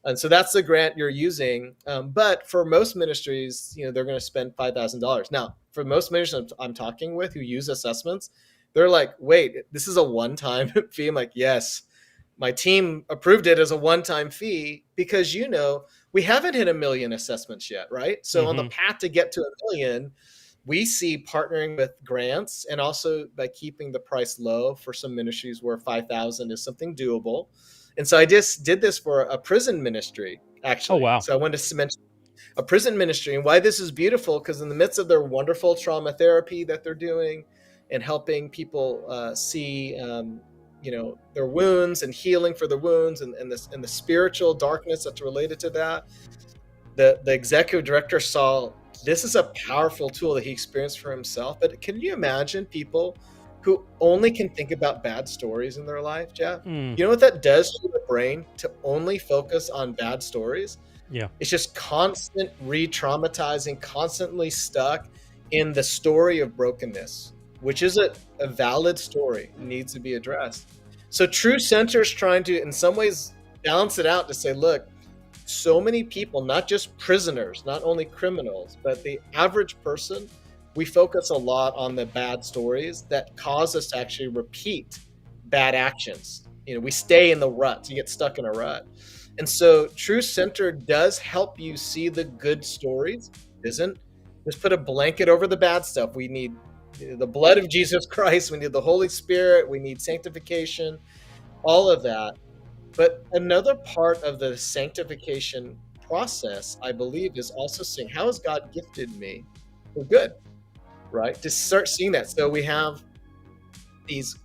And so that's the grant you're using. But for most ministries, they're going to spend $5,000. Now, for most ministries I'm talking with who use assessments, they're like, wait, this is a one-time fee? I'm like, yes. My team approved it as a one-time fee because, we haven't hit 1 million assessments yet, right? So mm-hmm. on the path to get to 1 million, we see partnering with grants and also by keeping the price low for some ministries where 5,000 is something doable. And so I just did this for a prison ministry, actually. Oh, wow. So I wanted to mention a prison ministry and why this is beautiful, because in the midst of their wonderful trauma therapy that they're doing and helping people see, their wounds and healing for the wounds and the spiritual darkness that's related to that, the executive director saw this is a powerful tool that he experienced for himself. But can you imagine people who only can think about bad stories in their life, Jeff? You know what that does to the brain to only focus on bad stories? Yeah. It's just constant re-traumatizing, constantly stuck in the story of brokenness, which is a valid story, needs to be addressed. So TruCenter is trying to, in some ways, balance it out to say, look, so many people, not just prisoners, not only criminals, but the average person, we focus a lot on the bad stories that cause us to actually repeat bad actions. We stay in the rut, you get stuck in a rut. And so TruCenter does help you see the good stories. Isn't just put a blanket over the bad stuff. We need the blood of Jesus Christ. We need the Holy Spirit. We need sanctification, all of that. But another part of the sanctification process, I believe, is also seeing how has God gifted me for good, right? To start seeing that. So we have these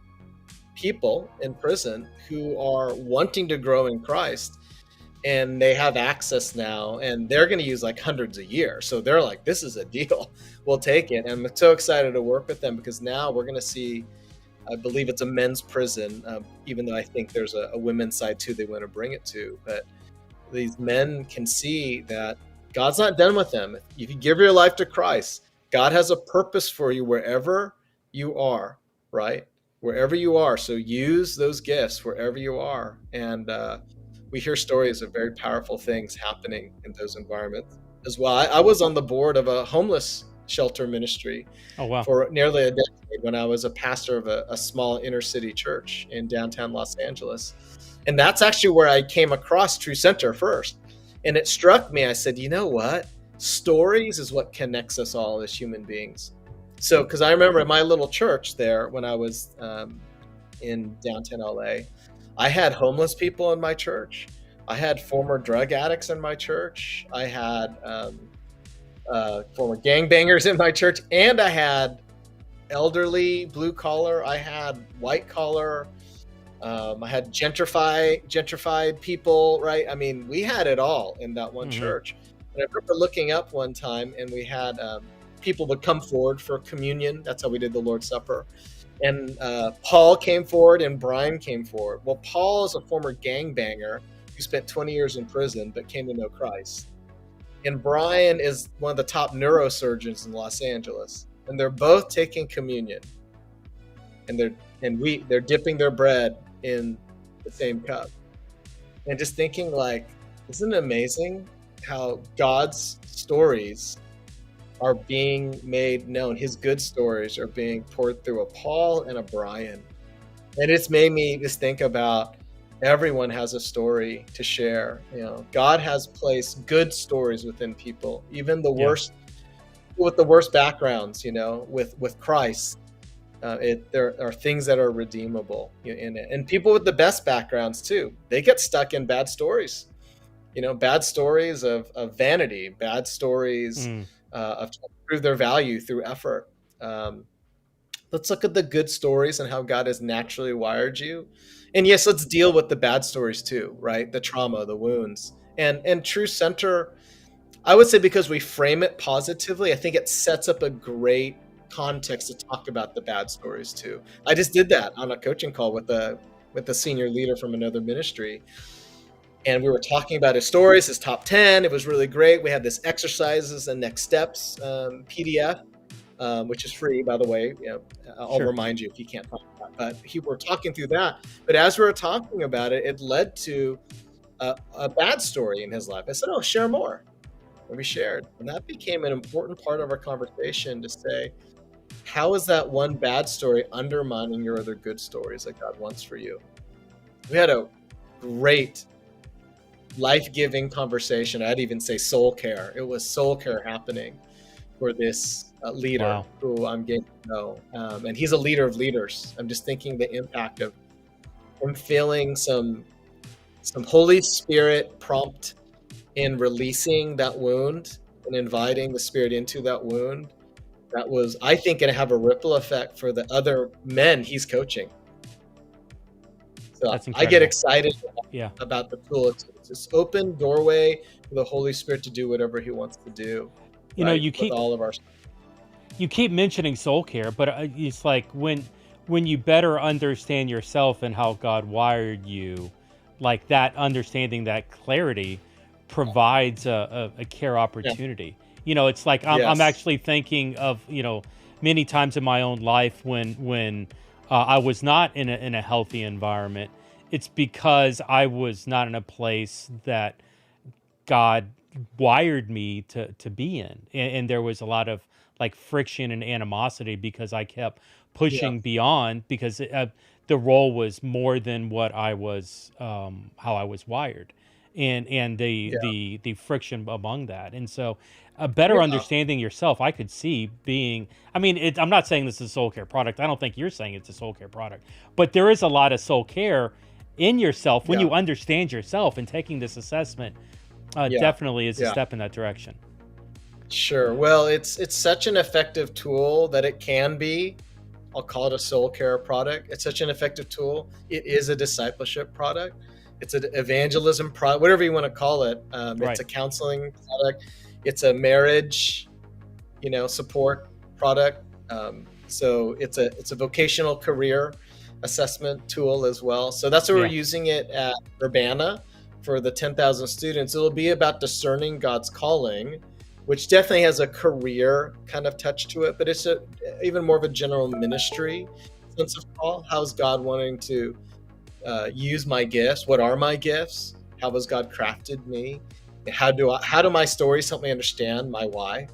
people in prison who are wanting to grow in Christ, and they have access now, and they're going to use like hundreds a year. So they're like, this is a deal. We'll take it. And I'm so excited to work with them because now we're going to see, I believe it's a men's prison, even though I think there's a women's side too they want to bring it to. But these men can see that God's not done with them. If you give your life to Christ, God has a purpose for you wherever you are, right? Wherever you are. So use those gifts wherever you are. And we hear stories of very powerful things happening in those environments as well. I was on the board of a homeless shelter ministry for nearly a decade when I was a pastor of a small inner city church in downtown Los Angeles. And that's actually where I came across TruCenter first. And it struck me, I said, you know what? Stories is what connects us all as human beings. So, because I remember at my little church there when I was in downtown LA, I had homeless people in my church. I had former drug addicts in my church. I had former gangbangers in my church, and I had elderly, blue collar. I had white collar. I had gentrified people, right? I mean, we had it all in that one church. And I remember looking up one time, and we had people would come forward for communion. That's how we did the Lord's Supper. And Paul came forward and Brian came forward. Well, Paul is a former gangbanger who spent 20 years in prison but came to know Christ. And Brian is one of the top neurosurgeons in Los Angeles. And they're both taking communion. And they're dipping their bread in the same cup. And just thinking, like, isn't it amazing how God's stories are being made known? His good stories are being poured through a Paul and a Brian. And it's made me just think about everyone has a story to share. You know, God has placed good stories within people, even the worst, with the worst backgrounds, you know, with Christ. There are things that are redeemable in it. And people with the best backgrounds too, they get stuck in bad stories, you know, bad stories of vanity, bad stories of trying to prove their value through effort. Let's look at the good stories and how God has naturally wired you. And yes, let's deal with the bad stories too, right? The trauma, the wounds. And TruCenter, I would say, because we frame it positively, I think it sets up a great context to talk about the bad stories too. I just did that on a coaching call with a senior leader from another ministry. And we were talking about his stories, his top 10. It was really great. We had this exercises and next steps PDF, which is free, by the way. You know, I'll remind you if you can't talk about it. But we're talking through that. But as we were talking about it, it led to a bad story in his life. I said, oh, share more. And we shared. And that became an important part of our conversation to say, how is that one bad story undermining your other good stories that God wants for you? We had a great life-giving conversation. I'd even say soul care. It was soul care happening for this leader who I'm getting to know. And he's a leader of leaders. I'm just thinking the impact of him feeling some Holy Spirit prompt in releasing that wound and inviting the Spirit into that wound. That was, I think, going to have a ripple effect for the other men he's coaching. So I get excited about the tool. It's this open doorway for the Holy Spirit to do whatever he wants to do. You know, you keep mentioning soul care, but it's like when you better understand yourself and how God wired you, like that understanding, that clarity provides a care opportunity. You know, it's like I'm actually thinking of, you know, many times in my own life when I was not in a healthy environment. It's because I was not in a place that God wired me to be in, and there was a lot of like friction and animosity because I kept pushing beyond, because the role was more than what I was, how I was wired, and the friction among that. And so a better understanding yourself, I could see being, I mean, I'm not saying this is a soul care product. I don't think you're saying it's a soul care product, but there is a lot of soul care in yourself when you understand yourself, and taking this assessment definitely is a step in that direction. Sure. Well, it's such an effective tool that it can be, I'll call it a soul care product. It's such an effective tool. It is a discipleship product. It's an evangelism product, whatever you want to call it. It's a counseling product. It's a marriage, support product. So it's a vocational career assessment tool as well. So that's why we're using it at Urbana for the 10,000 students. It'll be about discerning God's calling, which definitely has a career kind of touch to it, but it's even more of a general ministry sense of call. How's God wanting to use my gifts? What are my gifts? How has God crafted me? How do my stories help me understand my why?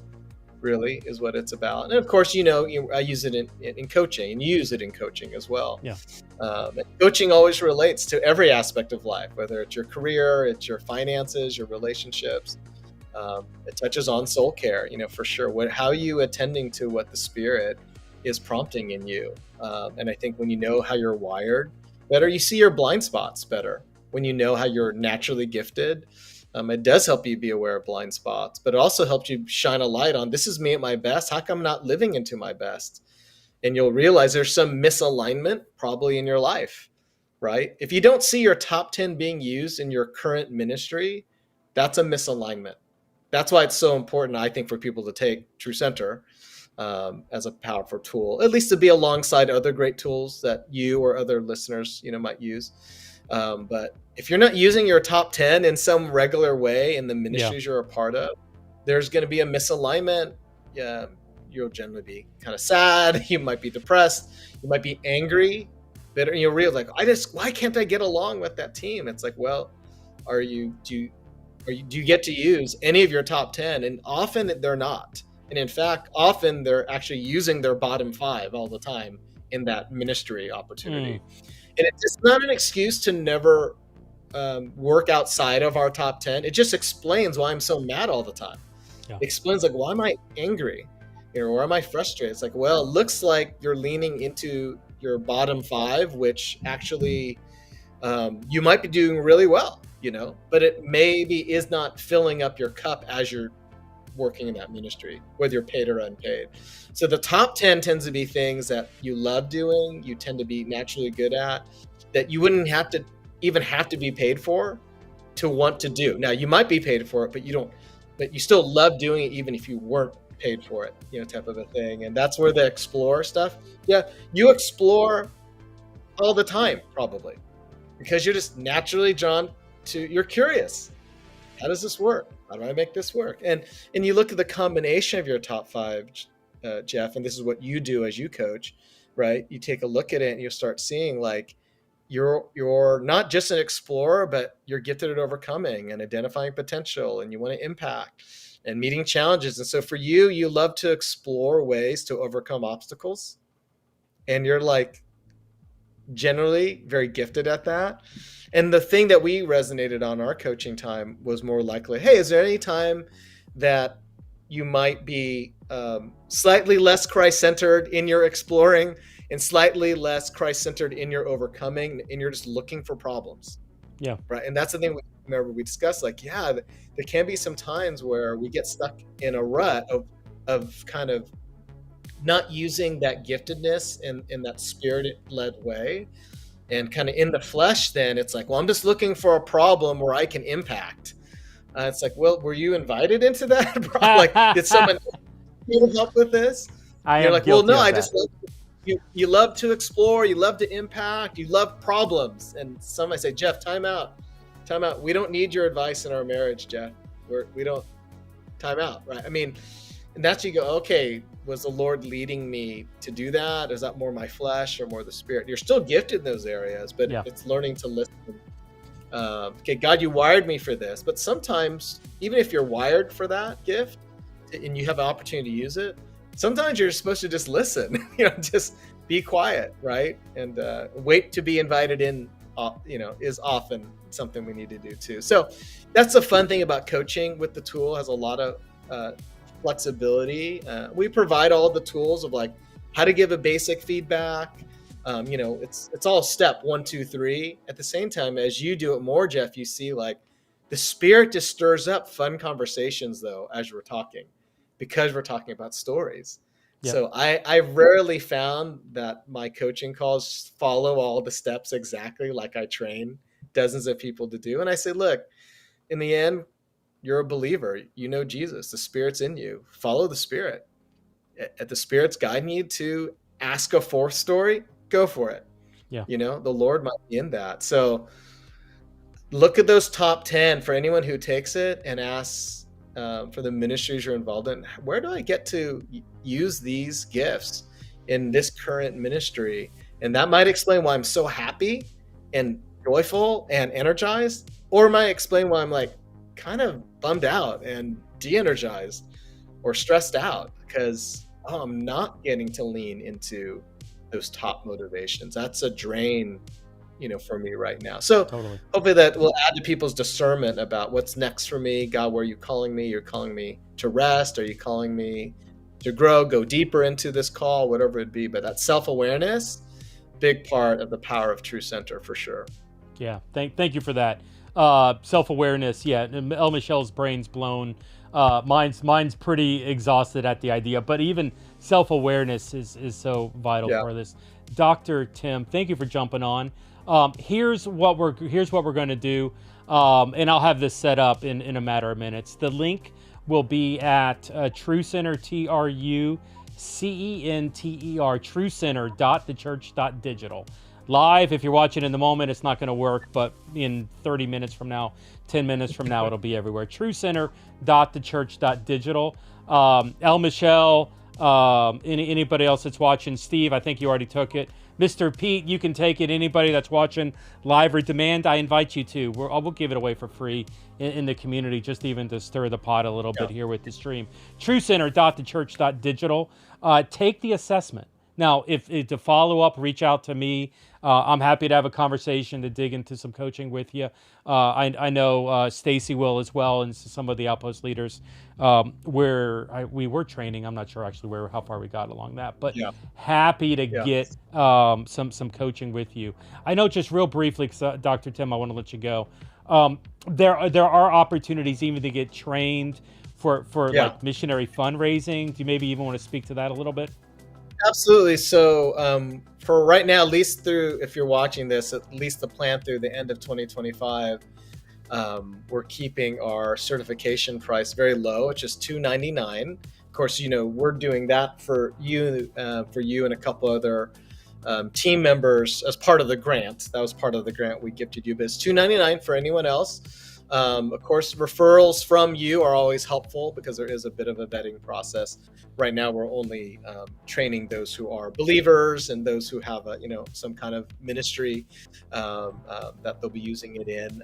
really is what it's about. And of course, I use it in coaching, and you use it in coaching as well. Yeah. And coaching always relates to every aspect of life, whether it's your career, it's your finances, your relationships. It touches on soul care, for sure. How are you attending to what the Spirit is prompting in you? And I think when you know how you're wired better, you see your blind spots better. When you know how you're naturally gifted, it does help you be aware of blind spots, but it also helps you shine a light on, this is me at my best. How come I'm not living into my best? And you'll realize there's some misalignment probably in your life, right? If you don't see your top 10 being used in your current ministry, that's a misalignment. That's why it's so important, I think, for people to take TruCenter as a powerful tool, at least to be alongside other great tools that you or other listeners, might use. But if you're not using your top 10 in some regular way in the ministries you're a part of, there's going to be a misalignment. You'll generally be kind of sad. You might be depressed. You might be angry, bitter. And you'll realize, why can't I get along with that team? It's like, well, do you get to use any of your top 10? And often they're not. And in fact, often they're actually using their bottom 5 all the time in that ministry opportunity. And it's just not an excuse to never work outside of our top 10. It just explains why I'm so mad all the time. It explains, why am I angry? Or am I frustrated? It's like, well, it looks like you're leaning into your bottom 5, which actually you might be doing really well, but it maybe is not filling up your cup as you're working in that ministry, whether you're paid or unpaid. So the top 10 tends to be things that you love doing, you tend to be naturally good at, that you wouldn't have to be paid for to want to do. Now, you might be paid for it, but you still love doing it even if you weren't paid for it, type of a thing. And that's where the explore stuff. Yeah, you explore all the time, probably, because you're just naturally drawn to, you're curious. How does this work? How do I make this work? And you look at the combination of your top 5, Jeff, and this is what you do as you coach, right? You take a look at it and you start seeing you're not just an explorer, but you're gifted at overcoming and identifying potential, and you want to impact and meeting challenges. And so for you love to explore ways to overcome obstacles, and you're generally very gifted at that. And the thing that we resonated on our coaching time was more likely, hey, is there any time that you might be slightly less Christ-centered in your exploring and slightly less Christ-centered in your overcoming, and you're just looking for problems? Yeah. Right. And that's the thing we discussed, there can be some times where we get stuck in a rut of kind of not using that giftedness in that spirit-led way. And kind of in the flesh, then it's like, well, I'm just looking for a problem where I can impact. It's like, well, were you invited into that? Did someone help with this? You're like, well, no, I just love you love to explore, you love to impact, you love problems. And somebody say, Jeff, time out. We don't need your advice in our marriage, Jeff. We don't time out, right? I mean, and that's you go, okay, was the Lord leading me to do that? Is that more my flesh or more the Spirit? You're still gifted in those areas, but it's learning to listen. Okay, God, you wired me for this. But sometimes, even if you're wired for that gift and you have an opportunity to use it, sometimes you're supposed to just listen, just be quiet, right? And wait to be invited in, is often something we need to do too. So that's the fun thing about coaching with the tool. It has a lot of flexibility. We provide all the tools of how to give a basic feedback. It's all step 1, 2, 3. At the same time, as you do it more, Jeff, you see the Spirit just stirs up fun conversations though, as we're talking, because we're talking about stories. Yep. So I rarely found that my coaching calls follow all the steps exactly like I train dozens of people to do. And I say, look, in the end, you're a believer. You know Jesus. The Spirit's in you. Follow the Spirit. If the Spirit's guiding you to ask a 4th story, go for it. Yeah. The Lord might be in that. So look at those top 10 for anyone who takes it and asks for the ministries you're involved in. Where do I get to use these gifts in this current ministry? And that might explain why I'm so happy and joyful and energized, or might explain why I'm kind of bummed out and de-energized. or stressed out because I'm not getting to lean into those top motivations. That's a drain, for me right now. So Totally. hopefully that will add to people's discernment about what's next for me. God, where are you calling me? You're calling me to rest. Are you calling me to grow, go deeper into this call, whatever it be? But that self-awareness, big part of the power of TruCenter for sure. Yeah, thank you for that. Self-awareness, yeah. El Michelle's brain's blown. Mine's pretty exhausted at the idea, but even self-awareness is so vital Yeah. for this. Dr. Tim, thank you for jumping on. Here's what we're going to do, and I'll have this set up in a matter of minutes. The link will be at TruCenter, TruCenter, TruCenter.theChurch.digital. Live, if you're watching in the moment, it's not going to work, but in 30 minutes from now, 10 minutes from now, it'll be everywhere. TruCenter.theChurch.digital. El Michelle, anybody else that's watching, Steve, I think you already took it. Mr. Pete, you can take it. Anybody that's watching live or demand, I invite you to. We'll give it away for free in the community, just even to stir the pot a little bit here with the stream. TruCenter.theChurch.digital. Take the assessment. Now, if to follow up, reach out to me. I'm happy to have a conversation to dig into some coaching with you. I know Stacy will as well, and some of the Outpost leaders where we were training. I'm not sure actually how far we got along that, but happy to get some coaching with you. I know just real briefly, Dr. Tim, I want to let you go. There are opportunities even to get trained for like missionary fundraising. Do you maybe even want to speak to that a little bit? Absolutely. So for right now, at least through, if you're watching this, at least the plan through the end of 2025, we're keeping our certification price very low. It's just $299. Of course, we're doing that for you and a couple other team members as part of the grant. That was part of the grant we gifted you, but it's $299 for anyone else. Of course, referrals from you are always helpful because there is a bit of a vetting process. Right now, we're only training those who are believers and those who have some kind of ministry that they'll be using it in.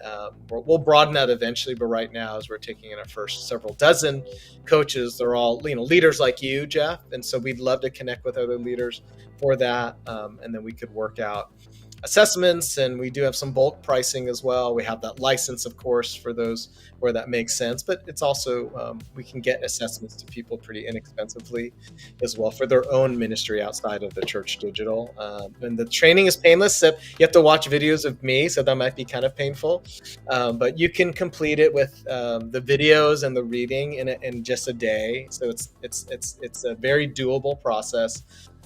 We'll broaden that eventually, but right now, as we're taking in our first several dozen coaches, they're all leaders like you, Jeff, and so we'd love to connect with other leaders for that, and then we could work out assessments, and we do have some bulk pricing as well. We have that license, of course, for those where that makes sense, but it's also we can get assessments to people pretty inexpensively as well for their own ministry outside of the church digital. And the training is painless. So you have to watch videos of me, so that might be kind of painful, but you can complete it with the videos and the reading in just a day. So it's a very doable process.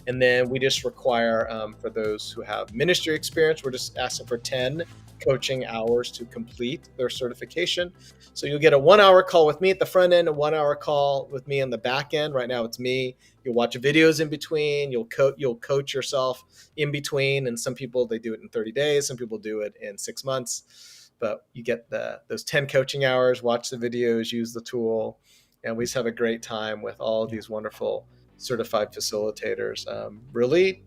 And then we just require, for those who have ministry experience, we're just asking for 10 coaching hours to complete their certification. So you'll get a 1-hour call with me at the front end, a 1-hour call with me on the back end. Right now it's me. You'll watch videos in between. You'll coach yourself in between. And some people, they do it in 30 days. Some people do it in 6 months. But you get those 10 coaching hours, watch the videos, use the tool. And we just have a great time with all of these wonderful certified facilitators, really,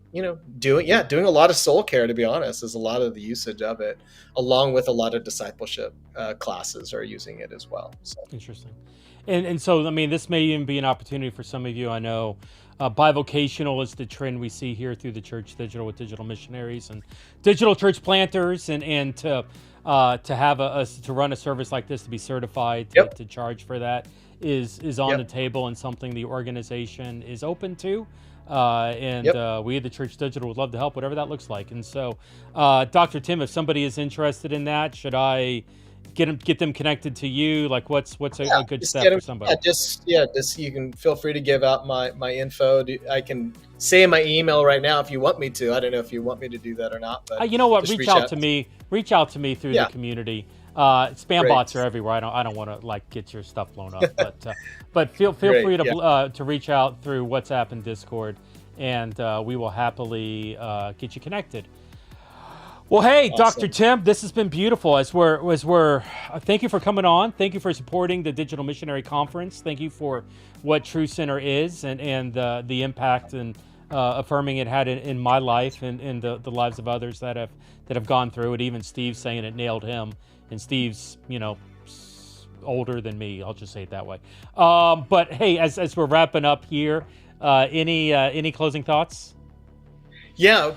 doing a lot of soul care, to be honest, is a lot of the usage of it, along with a lot of discipleship classes are using it as well. So. Interesting. And so, I mean, this may even be an opportunity for some of you. I know bivocational is the trend we see here through the Church Digital with digital missionaries and digital church planters, and to have to run a service like this, to be certified, to charge for that is on the table, and something the organization is open to. We at the Church Digital would love to help, whatever that looks like. And so, Dr. Tim, if somebody is interested in that, should I get them connected to you? Like, what's a good step for somebody? Just you can feel free to give out my info. I can say my email right now if you want me to. I don't know if you want me to do that or not, but you know what? Reach out to me through the community. Spam bots are everywhere. I don't want to get your stuff blown up, but feel free to reach out through WhatsApp and Discord, and we will happily get you connected. Well, hey, awesome. Dr. Tim, this has been beautiful. As we're thank you for coming on. Thank you for supporting the Digital Missionary Conference. Thank you for what TruCenter is and the impact and affirming it had in my life and in the lives of others that have gone through it. Even Steve saying it nailed him. And Steve's, older than me. I'll just say it that way. But hey, as we're wrapping up here, any closing thoughts? Yeah,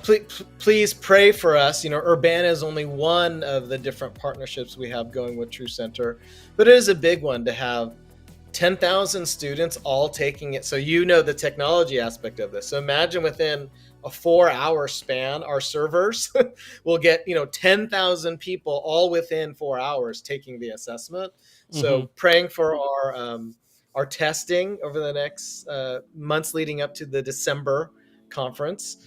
please pray for us. Urbana is only one of the different partnerships we have going with TruCenter, but it is a big one to have 10,000 students all taking it. So the technology aspect of this. So imagine within a 4-hour span, our servers will get 10,000 people all within 4 hours taking the assessment. So praying for our testing over the next months leading up to the December conference.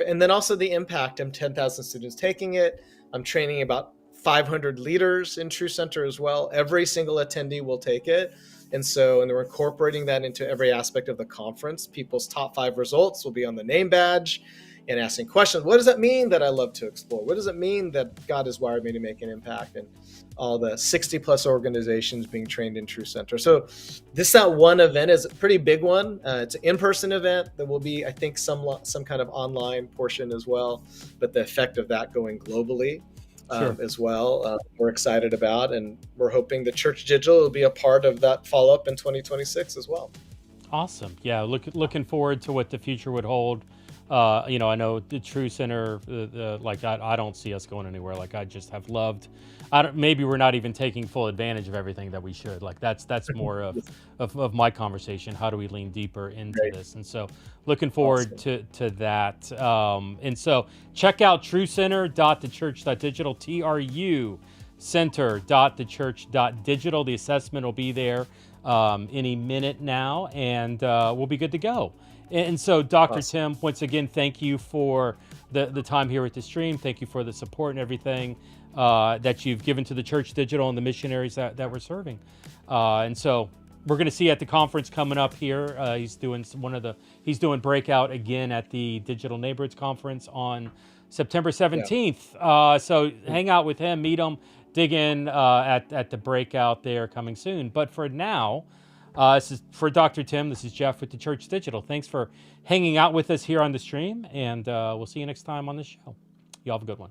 And then also the impact of 10,000 students taking it. I'm training about 500 leaders in TruCenter as well. Every single attendee will take it. And we're incorporating that into every aspect of the conference. People's top 5 results will be on the name badge and asking questions. What does that mean that I love to explore? What does it mean that God has wired me to make an impact? And all the 60 plus organizations being trained in TruCenter. So that one event is a pretty big one. It's an in-person event. There will be, I think, some kind of online portion as well, but the effect of that going globally as well, we're excited about, and we're hoping the Church Digital will be a part of that follow-up in 2026 as well. Awesome. Yeah, looking forward to what the future would hold. I know the TruCenter, I don't see us going anywhere. Like, I just have loved. Maybe we're not even taking full advantage of everything that we should. Like, that's more of my conversation. How do we lean deeper into this? And so, looking forward to that. And so, check out TruCenter.theChurch.digital. TruCenter.theChurch.digital. The assessment will be there any minute now, and we'll be good to go. And so, Dr. Tim, once again, thank you for the time here at the stream. Thank you for the support and everything that you've given to the Church Digital and the missionaries that we're serving. And so, we're going to see you at the conference coming up here. He's doing breakout again at the Digital Neighborhoods Conference on September 17th. So hang out with him, meet him, dig in at the breakout there coming soon. But for now, this is for Dr. Tim. This is Jeff with the Church Digital. Thanks for hanging out with us here on the stream, and we'll see you next time on the show. You all have a good one.